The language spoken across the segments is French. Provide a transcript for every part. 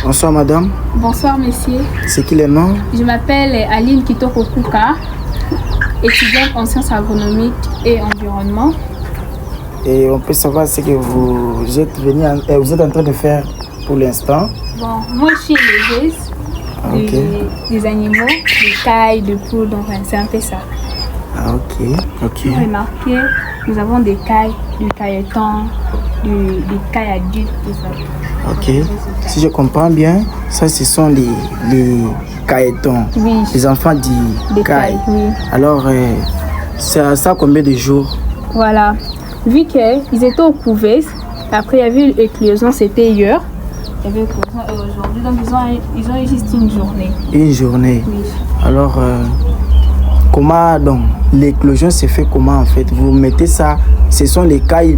Bonsoir madame. Bonsoir messieurs. C'est qui le nom? Je m'appelle Aline Kitoko Kuka, étudiante en sciences agronomiques et environnement. Et on peut savoir ce que vous êtes en train de faire pour l'instant? Bon, moi je suis éleveuse des animaux, des cailles, de poules, donc c'est un peu ça. Ah ok. Vous remarquez, nous avons des cailles, du cailleton, des cailles adultes, tout ça. Ok. Si je comprends bien, ça ce sont les cailletons, oui. Les enfants des cailles. Oui. Alors, ça a combien de jours? Voilà. Vu qu'ils étaient au couveuse, après il y avait l'éclosion, c'était hier. Il y avait l'éclosion et aujourd'hui, donc ils ont eu juste une journée. Une journée? Oui. Alors, comment donc l'éclosion se fait comment en fait? Vous mettez ça, ce sont les cailles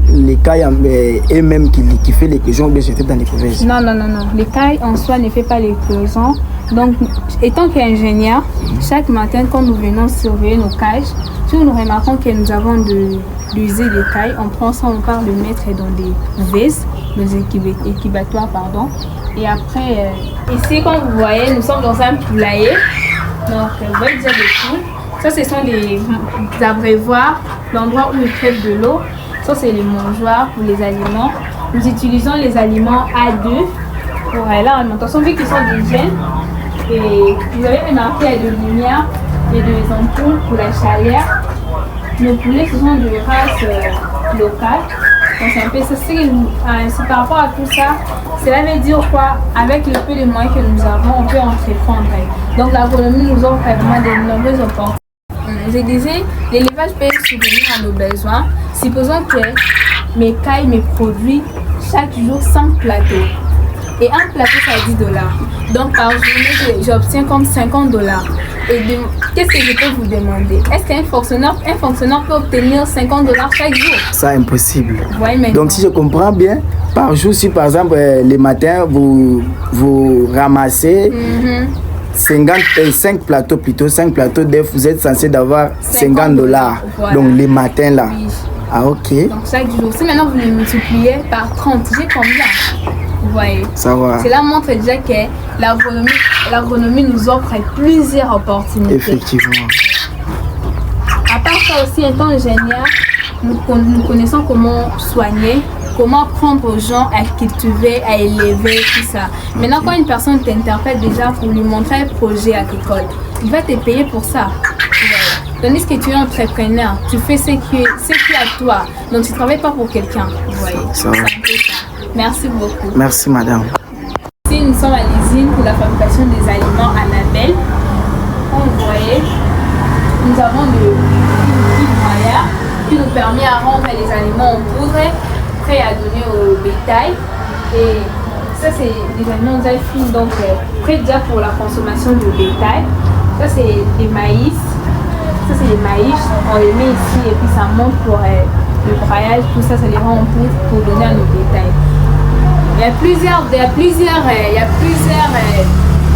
eux-mêmes qui fait l'éclosion ou bien c'était dans les couveuses? Non. Les cailles en soi ne fait pas l'éclosion. Donc, étant qu'ingénieur, chaque matin quand nous venons surveiller nos cages, si nous remarquons que nous avons d'user des cailles, on prend ça, on part le mettre dans des couverts, des incubatoires, pardon. Et après, ici comme vous voyez, nous sommes dans un poulailler. Donc, vous voyez déjà des poules. Ça, ce sont des abreuvoirs, l'endroit où ils prennent de l'eau. Ça, c'est les mangeoires pour les aliments. Nous utilisons les aliments A2 pour l'alimentation, vu qu'ils sont des jeunes. Et vous avez remarqué, il y a de lumière et des ampoules pour la chaleur. Nos poulets, ce sont de races locales. Donc, c'est un peu ça. C'est par rapport à tout ça, cela veut dire quoi? Avec le peu de moyens que nous avons, on peut entreprendre. Donc, l'agronomie nous offre vraiment de nombreuses opportunités. Je disais, l'élevage peut subvenir à nos besoins. Supposons que mes cailles me produisent chaque jour 5 plateaux. Et un plateau, c'est 10 $. Donc, par journée, j'obtiens comme 50 $. Et qu'est-ce que je peux vous demander? Est-ce qu'un fonctionnaire peut obtenir 50 $ chaque jour? C'est impossible. Ouais, donc, si je comprends bien, par jour, si par exemple, le matin, vous ramassez 5 plateaux plutôt, 5 plateaux d'œufs, vous êtes censé d'avoir 50 $. Voilà. Donc, les matins là. Oui. Ah, ok. Donc, chaque jour. Si maintenant vous le multipliez par 30, j'ai combien? Vous voyez. Ça va. Cela montre déjà que l'agronomie nous offre plusieurs opportunités. Effectivement. À part ça aussi, étant ingénieur, nous connaissons comment soigner, comment apprendre aux gens à cultiver, à élever, tout ça. Maintenant, quand une personne t'interpelle déjà pour lui montrer un projet agricole, il va te payer pour ça. Ouais. Tandis que tu es entrepreneur, tu fais ce qui est à toi. Donc, tu ne travailles pas pour quelqu'un. Vous voyez. Ça va. Merci beaucoup. Merci madame. Ici, nous sommes à l'usine pour la fabrication des aliments Annabelle. Comme vous voyez, nous avons le broyeur qui nous permet à rendre les aliments en poudre, prêts à donner au bétail. Et ça, c'est des aliments déjà finis, donc prêts déjà pour la consommation du bétail. Ça, c'est des maïs. Ça, c'est des maïs. On les met ici et puis ça monte pour le broyage. Tout ça, ça les rend en poudre pour donner à nos bétails. Il y a plusieurs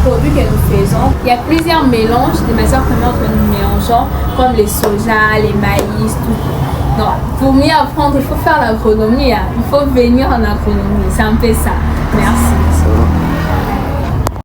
produits que nous faisons. Il y a plusieurs mélanges, des matières premières que nous mélangeons, comme les soja, les maïs, tout. Donc, pour mieux apprendre, il faut faire l'agronomie. Il faut venir en agronomie. C'est un peu ça. Merci.